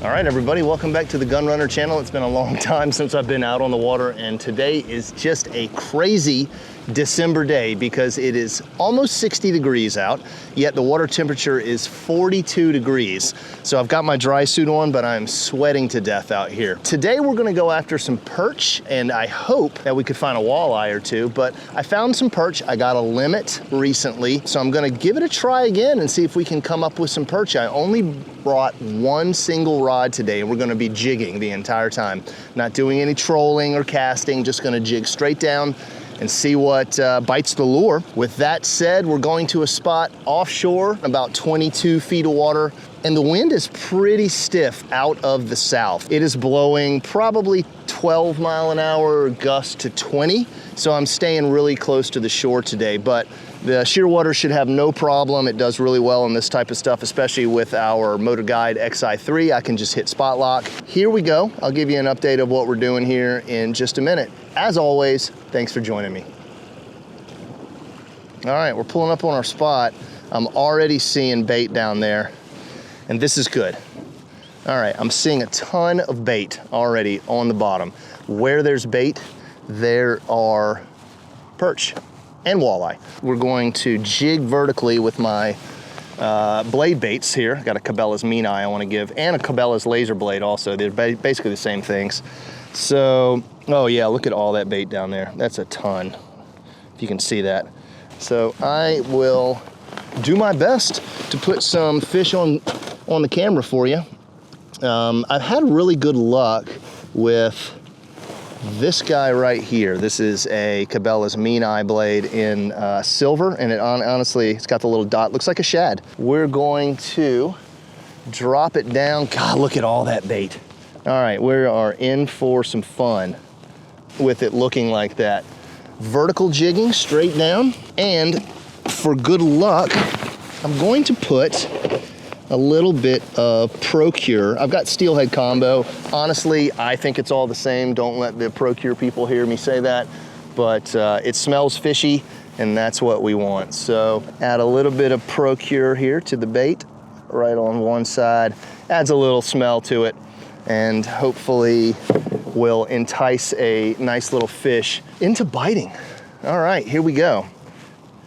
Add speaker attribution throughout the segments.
Speaker 1: All right, everybody, welcome back to the Gun Runner channel. It's been a long time since I've been out on the water, and today is just a crazy December day because it is almost 60 degrees out, yet the water temperature is 42 degrees. So I've got my dry suit on, but I'm sweating to death out here. Today we're gonna go after some perch, and I hope that we could find a walleye or two, but I found some perch. I got a limit recently, so I'm gonna give it a try again and see if we can come up with some perch. I only brought one single rod today, and we're gonna be jigging the entire time. Not doing any trolling or casting, just gonna jig straight down and see what bites the lure. With that said, we're going to a spot offshore, about 22 feet of water, and the wind is pretty stiff out of the south. It is blowing probably 12 mile an hour, gust to 20, so I'm staying really close to the shore today, but the shearwater should have no problem. It does really well in this type of stuff, especially with our MotorGuide Xi3. I can just hit spot lock. Here we go. I'll give you an update of what we're doing here in just a minute. As always, thanks for joining me. All right, we're pulling up on our spot. I'm already seeing bait down there, and this is good. All right, I'm seeing a ton of bait already on the bottom. Where there's bait, there are perch and walleye. We're going to jig vertically with my blade baits here. Got a Cabela's Mean Eye I want to give, and a Cabela's laser blade also. They're basically the same things. So, oh yeah, look at all that bait down there. That's a ton, if you can see that. So I will do my best to put some fish on the camera for you. I've had really good luck with this guy right here. This is a Cabela's Mean Eye blade in silver, and it honestly, it's got the little dot, looks like a shad. We're going to drop it down. God, look at all that bait. All right, we are in for some fun with it looking like that. Vertical jigging straight down, and for good luck, I'm going to put a little bit of Procure. I've got Steelhead Combo. Honestly, I think it's all the same. Don't let the Procure people hear me say that, but it smells fishy, and that's what we want. So add a little bit of Procure here to the bait, right on one side. Adds a little smell to it, and hopefully will entice a nice little fish into biting. All right, here we go.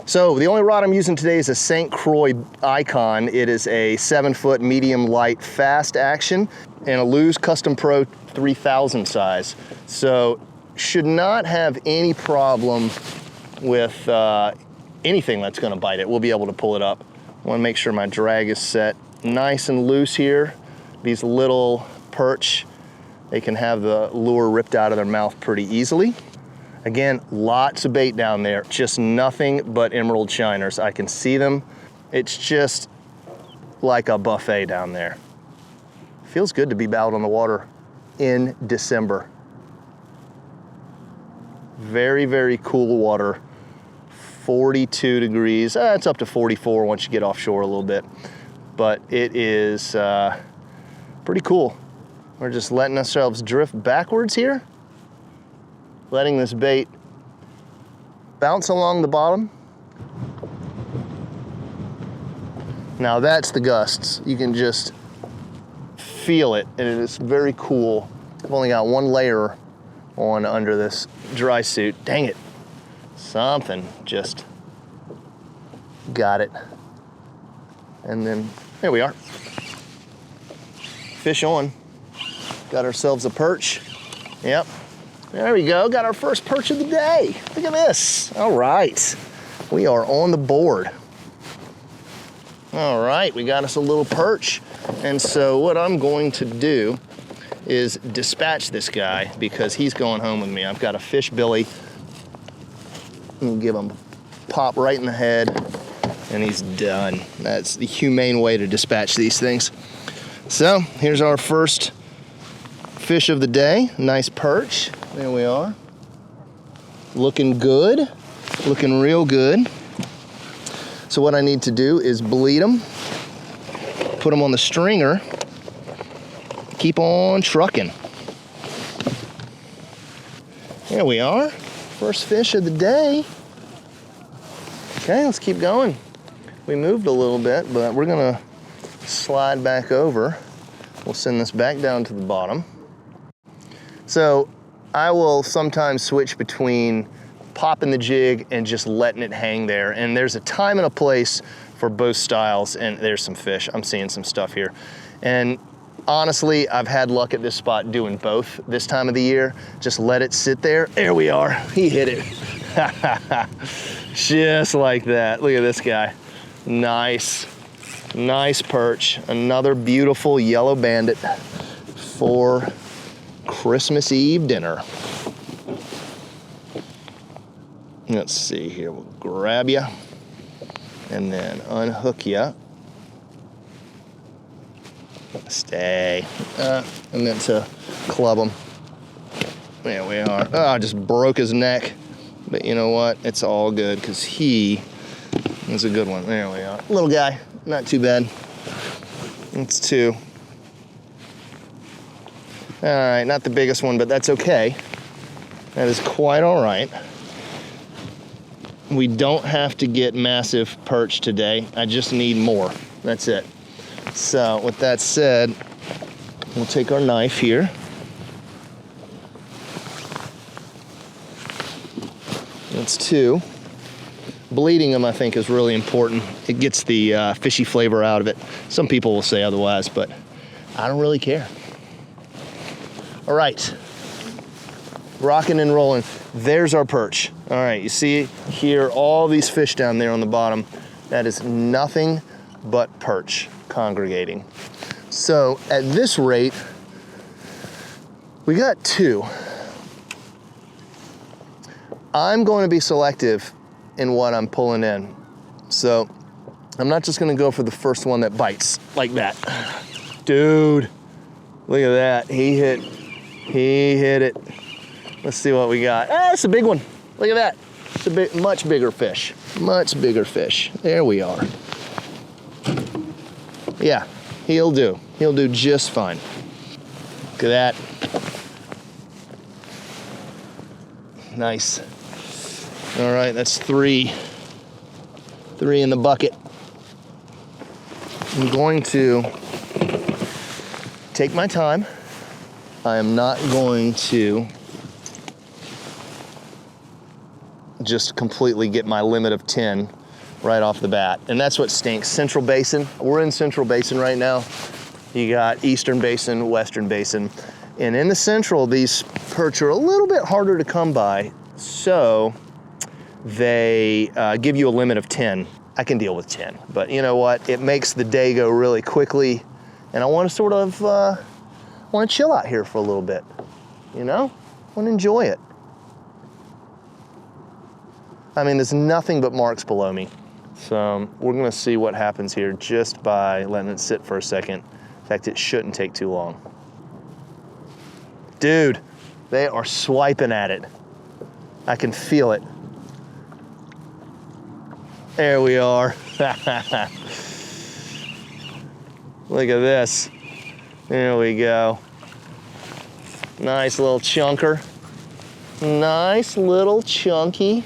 Speaker 1: So the only rod I'm using today is a St. Croix Icon. It is a 7-foot medium light fast action and a Lew's Custom Pro 3000 size. So should not have any problem with anything that's gonna bite it. We'll be able to pull it up. I wanna make sure my drag is set nice and loose here. These little perch, they can have the lure ripped out of their mouth pretty easily. Again, lots of bait down there, just nothing but emerald shiners. I can see them. It's just like a buffet down there. Feels good to be out on the water in December. Very, very cool water. 42 degrees, it's up to 44 once you get offshore a little bit. But it is pretty cool. We're just letting ourselves drift backwards here, letting this bait bounce along the bottom. Now that's the gusts. You can just feel it, and it is very cool. I've only got one layer on under this dry suit. Dang it. Something just got it. And then, there we are. Fish on. Got ourselves a perch. Yep. There we go, got our first perch of the day. Look at this. All right, we are on the board. All right, we got us a little perch. And so what I'm going to do is dispatch this guy because he's going home with me. I've got a fish billy. I'm gonna give him a pop right in the head, and he's done. That's the humane way to dispatch these things. So here's our first fish of the day, nice perch. There we are. Looking good, looking real good. So what I need to do is bleed them, put them on the stringer, keep on trucking. There we are, first fish of the day. Okay, let's keep going. We moved a little bit, but we're gonna slide back over. We'll send this back down to the bottom. So I will sometimes switch between popping the jig and just letting it hang there. And there's a time and a place for both styles, and there's some fish. I'm seeing some stuff here. And honestly, I've had luck at this spot doing both this time of the year. Just let it sit there. There we are. He hit it. Just like that. Look at this guy. Nice. Nice perch. Another beautiful yellow bandit for Christmas Eve dinner. Let's see here. We'll grab you and then unhook you. Stay. And then to club him. There we are. Oh, I just broke his neck. But you know what? It's all good because he is a good one. There we are. Little guy. Not too bad. It's 2. All right, not the biggest one, but that's okay. That is quite all right. We don't have to get massive perch today. I just need more. That's it. So with that said, we'll take our knife here. That's 2. Bleeding them, I think, is really important. It gets the fishy flavor out of it. Some people will say otherwise, but I don't really care. All right, rocking and rolling. There's our perch. All right, you see here all these fish down there on the bottom. That is nothing but perch congregating. So at this rate, we got 2. I'm going to be selective in what I'm pulling in. So I'm not just gonna go for the first one that bites like that. Dude, look at that. He hit it. Let's see what we got. Ah, it's a big one. Look at that. It's a much bigger fish. Much bigger fish. There we are. Yeah, he'll do. He'll do just fine. Look at that. Nice. All right, that's 3. 3 in the bucket. I'm going to take my time. I am not going to just completely get my limit of 10 right off the bat. And that's what stinks. Central Basin. We're in Central Basin right now. You got Eastern Basin, Western Basin. And in the Central, these perch are a little bit harder to come by. So they give you a limit of 10. I can deal with 10, but you know what? It makes the day go really quickly, and I want to sort of want to chill out here for a little bit. You know, I want to enjoy it. I mean, there's nothing but marks below me, so we're going to see what happens here just by letting it sit for a second. In fact, it shouldn't take too long. Dude, they are swiping at it. I can feel it. There we are. Look at this. There we go. Nice little chunker. Nice little chunky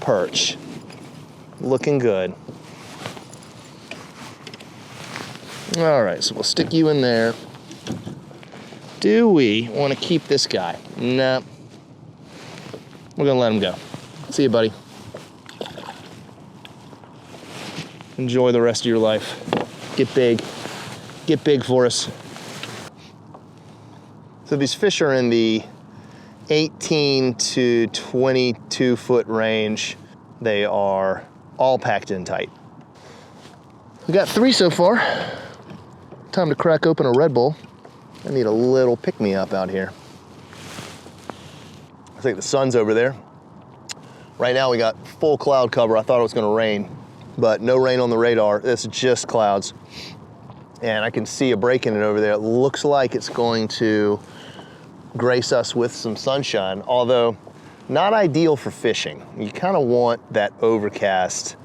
Speaker 1: perch. Looking good. All right, so we'll stick you in there. Do we want to keep this guy? No. We're gonna let him go. See you, buddy. Enjoy the rest of your life. Get big. Get big for us. So these fish are in the 18 to 22 foot range. They are all packed in tight. We got 3 so far. Time to crack open a Red Bull. I need a little pick-me-up out here. I think the sun's over there. Right now we got full cloud cover. I thought it was gonna rain, but no rain on the radar. It's just clouds. And I can see a break in it over there. It looks like it's going to grace us with some sunshine, although not ideal for fishing. You kind of want that overcast,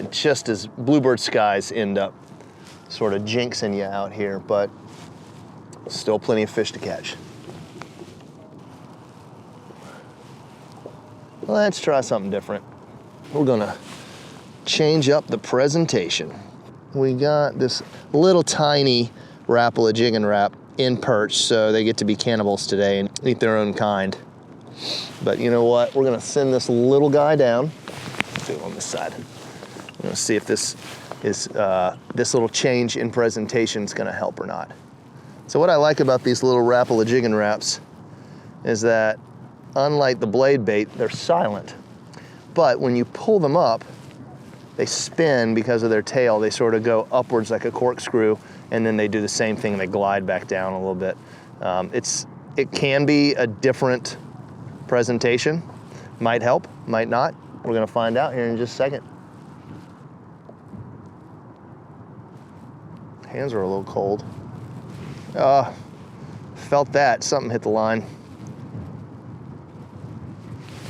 Speaker 1: just as bluebird skies end up sort of jinxing you out here, but still plenty of fish to catch. Let's try something different. We're gonna change up the presentation. we got this little tiny Rapala Jigging Rap in Perch, so they get to be cannibals today and eat their own kind. But you know what? We're gonna send this little guy down. Let's do it on this side. We're gonna see if this is this little change in presentation is gonna help or not. So what I like about these little Rapala Jigging Raps is that unlike the blade bait, they're silent. But when you pull them up, they spin because of their tail. They sort of go upwards like a corkscrew, and then they do the same thing and they glide back down a little bit. It can be a different presentation. Might help, might not. We're gonna find out here in just a second. Hands are a little cold. Felt that, something hit the line.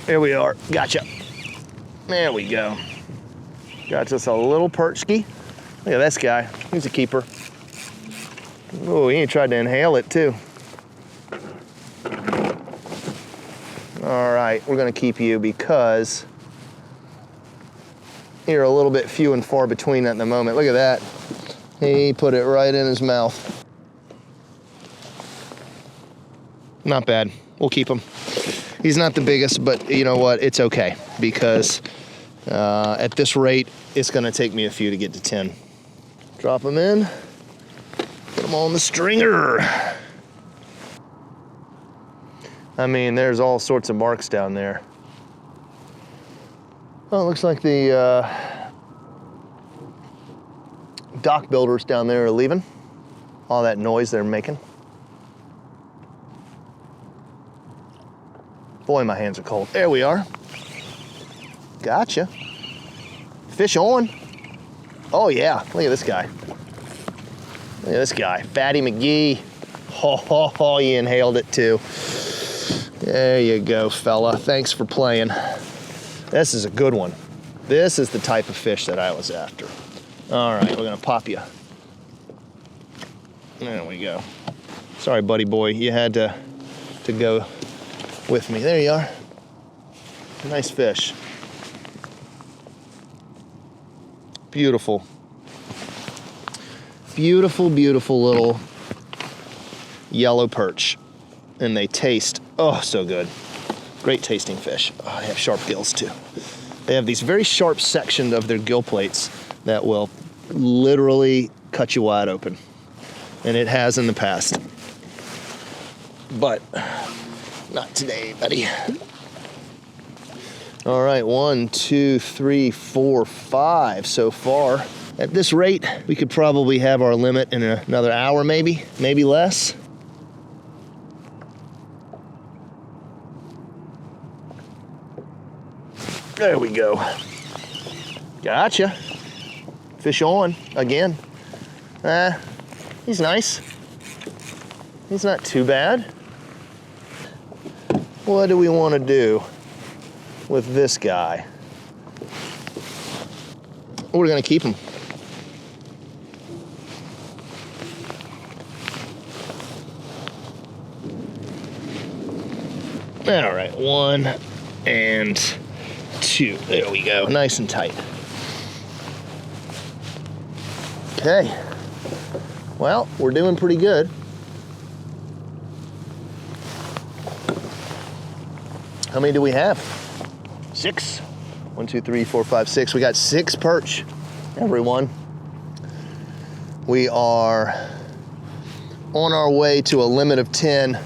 Speaker 1: There we are, gotcha. There we go. Got just a little perchky. Look at this guy, he's a keeper. Oh, he tried to inhale it too. All right, we're gonna keep you because you're a little bit few and far between at the moment. Look at that. He put it right in his mouth. Not bad, we'll keep him. He's not the biggest, but you know what, it's okay because at this rate, it's gonna take me a few to get to 10. Drop him in, put him on the stringer. I mean, there's all sorts of marks down there. Oh, it looks like the dock builders down there are leaving. All that noise they're making. Boy, my hands are cold. There we are. Gotcha. Fish on. Oh yeah, look at this guy. Look at this guy, Fatty McGee. Oh, you inhaled it too. There you go, fella. Thanks for playing. This is a good one. This is the type of fish that I was after. All right, we're gonna pop you. There we go. Sorry, buddy boy, you had to go with me. There you are. Nice fish. Beautiful. Beautiful, beautiful little yellow perch. And they taste, oh, so good. Great tasting fish. Oh, they have sharp gills too. They have these very sharp sections of their gill plates that will literally cut you wide open. And it has in the past. But not today, buddy. All right, 1, 2, 3, 4, 5 so far. At this rate, we could probably have our limit in another hour, maybe less. There we go. Gotcha. Fish on again. He's nice. He's not too bad. What do we want to do with this guy? We're gonna keep him. All right, 1 and 2. There we go, nice and tight. Okay, well, we're doing pretty good. How many do we have? 6. 1, 2, 3, 4, 5, 6. We got 6 perch, everyone. We are on our way to a limit of 10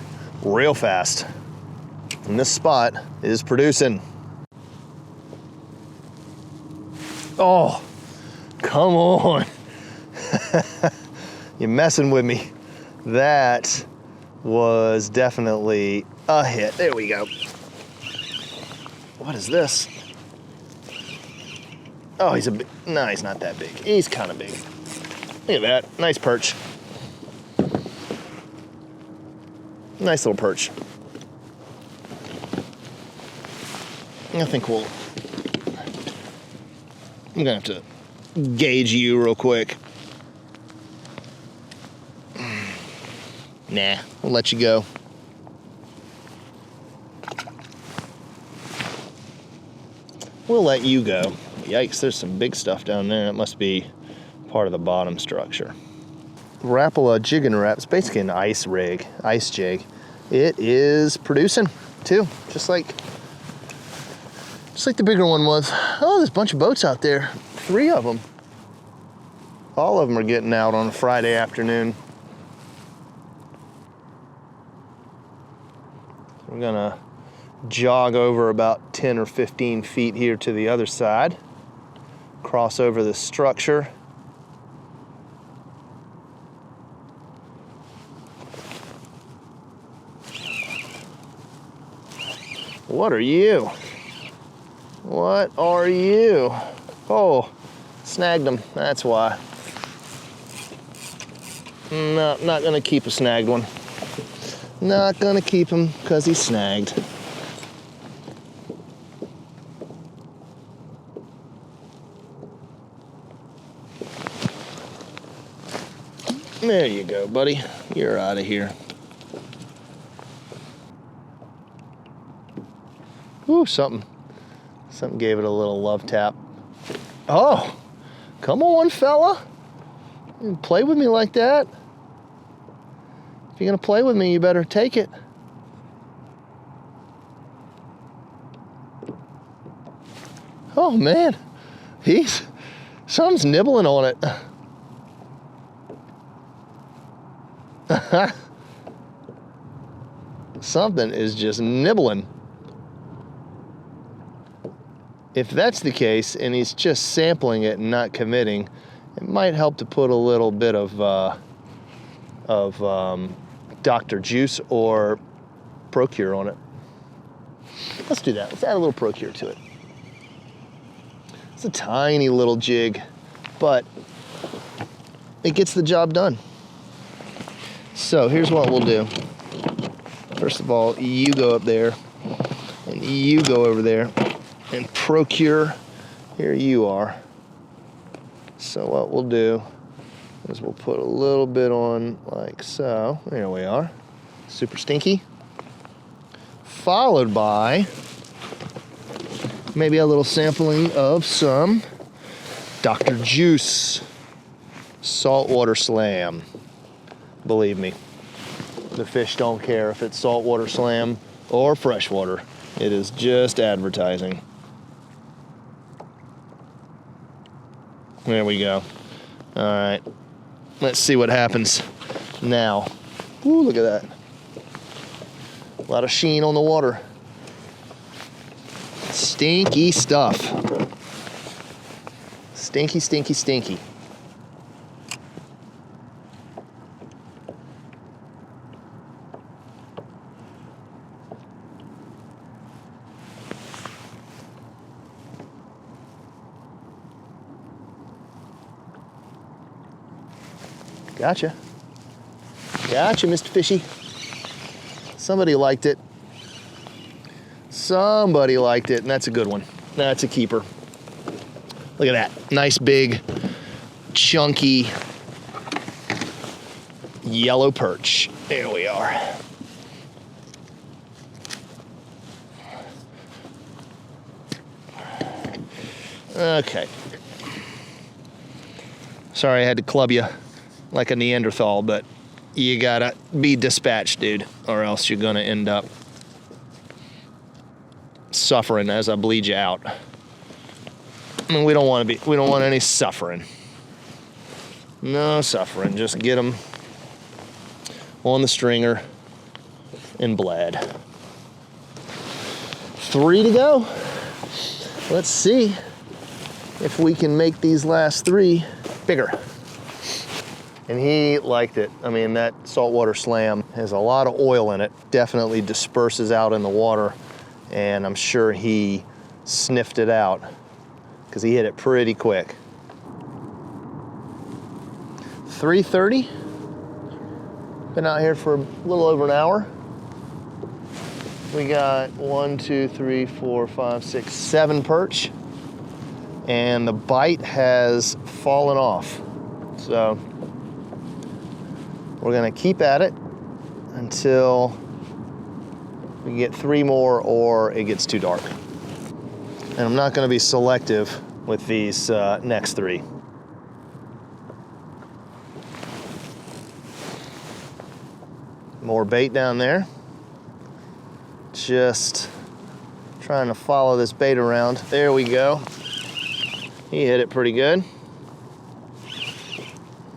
Speaker 1: real fast. And this spot is producing. Oh, come on. You're messing with me. That was definitely a hit. There we go. What is this? Oh, he's a big, no, he's not that big. He's kind of big. Look at that, nice perch. Nice little perch. I think I'm gonna have to gauge you real quick. Nah, we'll let you go. We'll let you go. Yikes, there's some big stuff down there. It must be part of the bottom structure. Rapala Jigging Wrap, it's basically an ice rig, ice jig. It is producing too, just like the bigger one was. Oh, there's a bunch of boats out there, 3 of them. All of them are getting out on a Friday afternoon. We're gonna jog over about 10 or 15 feet here to the other side, cross over the structure. What are you? What are you? Oh, snagged him, that's why. No, not gonna keep a snagged one. Not gonna keep him because he's snagged. There you go, buddy. You're out of here. Ooh, something gave it a little love tap. Oh, come on, fella. You play with me like that. If you're gonna play with me, you better take it. Oh man, something's nibbling on it. Something is just nibbling. If that's the case, and he's just sampling it and not committing, it might help to put a little bit of Dr. Juice or Procure on it. Let's do that. Let's add a little Procure to it. It's a tiny little jig, but it gets the job done. So here's what we'll do. First of all, you go up there, and you go over there, and Procure, here you are. So what we'll do is we'll put a little bit on like so. There we are. Super stinky. Followed by maybe a little sampling of some Dr. Juice saltwater slam. Believe me, the fish don't care if it's saltwater slam or freshwater. It is just advertising. There we go. All right, let's see what happens now. Ooh, look at that. A lot of sheen on the water. Stinky stuff. Stinky, stinky, stinky. Gotcha. Gotcha, Mr. Fishy. Somebody liked it. Somebody liked it, and that's a good one. That's a keeper. Look at that. Nice, big, chunky, yellow perch. There we are. Okay. Sorry I had to club you like a Neanderthal, but you gotta be dispatched, dude, or else you're gonna end up suffering as I bleed you out. I mean, we don't want any suffering. No suffering, just get them on the stringer and bled. 3 to go. Let's see if we can make these last 3 bigger. And he liked it. I mean, that saltwater slam has a lot of oil in it, definitely disperses out in the water, and I'm sure he sniffed it out because he hit it pretty quick. 3:30. Been out here for a little over an hour. We got 1, 2, 3, 4, 5, 6, 7 perch, and the bite has fallen off. So we're gonna keep at it until we get 3 more or it gets too dark. And I'm not gonna be selective with these next 3. More bait down there. Just trying to follow this bait around. There we go. He hit it pretty good.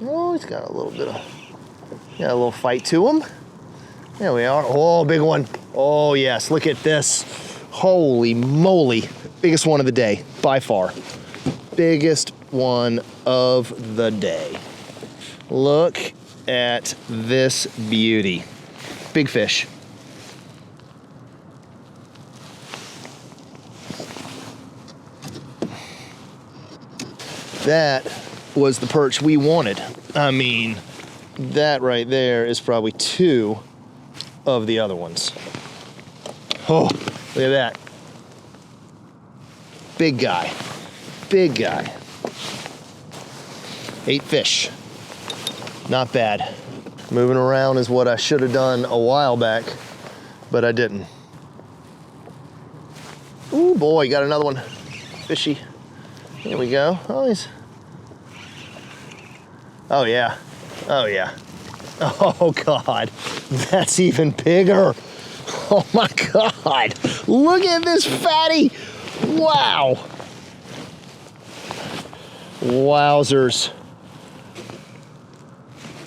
Speaker 1: Oh, he's got a little bit of, got a little fight to him. There we are. Oh, big one. Oh yes, look at this. Holy moly. Biggest one of the day, by far. Biggest one of the day. Look at this beauty. Big fish. That was the perch we wanted. I mean, that right there is probably 2 of the other ones. Oh, look at that. Big guy, big guy. 8 fish, not bad. Moving around is what I should have done a while back, but I didn't. Ooh boy, got another one, fishy. Here we go. Oh, he's, oh yeah, oh yeah. Oh God, that's even bigger. Oh my God, look at this fatty. Wow. Wowzers.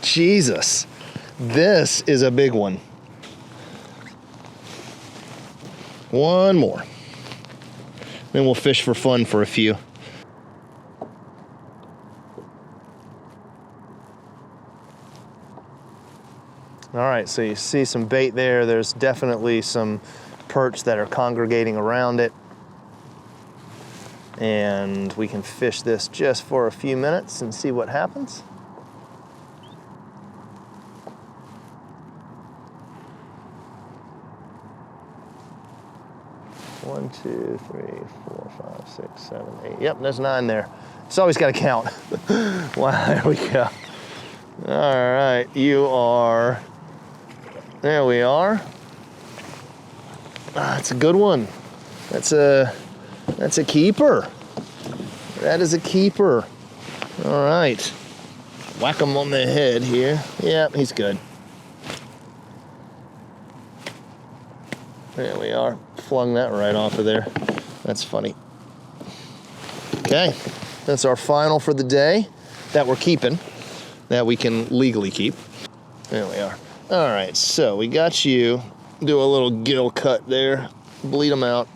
Speaker 1: Jesus, this is a big one. One more. Then we'll fish for fun for a few. All right, so you see some bait there. There's definitely some perch that are congregating around it. And we can fish this just for a few minutes and see what happens. One, two, three, 4, 5, 6, 7, 8. Yep, there's 9 there. It's always got to count. Wow, there we go. All right, you are. There we are. Ah, that's a good one. That's a keeper. That is a keeper. All right. Whack him on the head here. Yep, he's good. There we are. Flung that right off of there. That's funny. Okay, that's our final for the day that we're keeping, that we can legally keep. There we are. All right, so we got you. Do a little gill cut there. Bleed them out.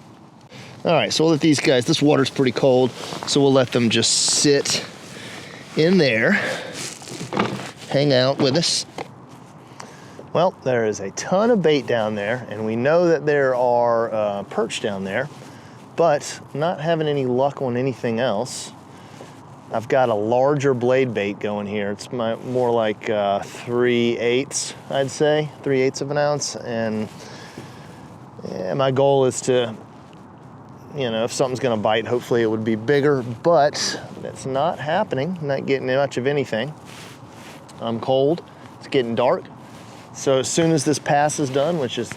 Speaker 1: All right, so we'll let these guys, this water's pretty cold, so we'll let them just sit in there, hang out with us. Well, there is a ton of bait down there, and we know that there are perch down there, but not having any luck on anything else. I've got a larger blade bait going here. It's more like 3/8, I'd say, 3/8 of an ounce, and yeah, my goal is to, you know, if something's gonna bite, hopefully it would be bigger, but that's not happening. Not getting much of anything. I'm cold, it's getting dark. So as soon as this pass is done, which is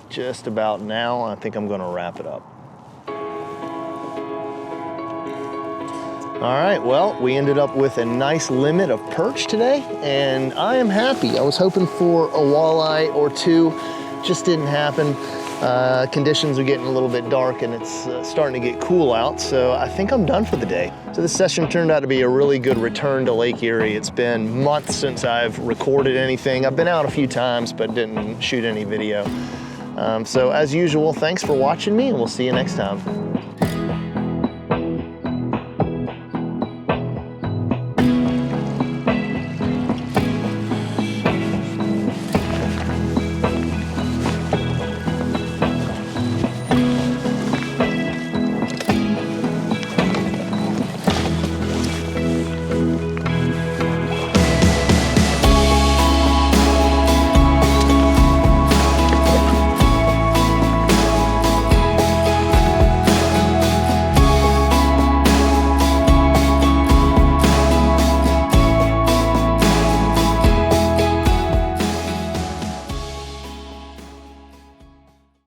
Speaker 1: just about now, I think I'm gonna wrap it up. All right, well, we ended up with a nice limit of perch today, and I am happy. I was hoping for a walleye or 2, just didn't happen. Conditions are getting a little bit dark and it's starting to get cool out, so I think I'm done for the day. So this session turned out to be a really good return to Lake Erie. It's been months since I've recorded anything. I've been out a few times, but didn't shoot any video. So as usual, thanks for watching me, and we'll see you next time.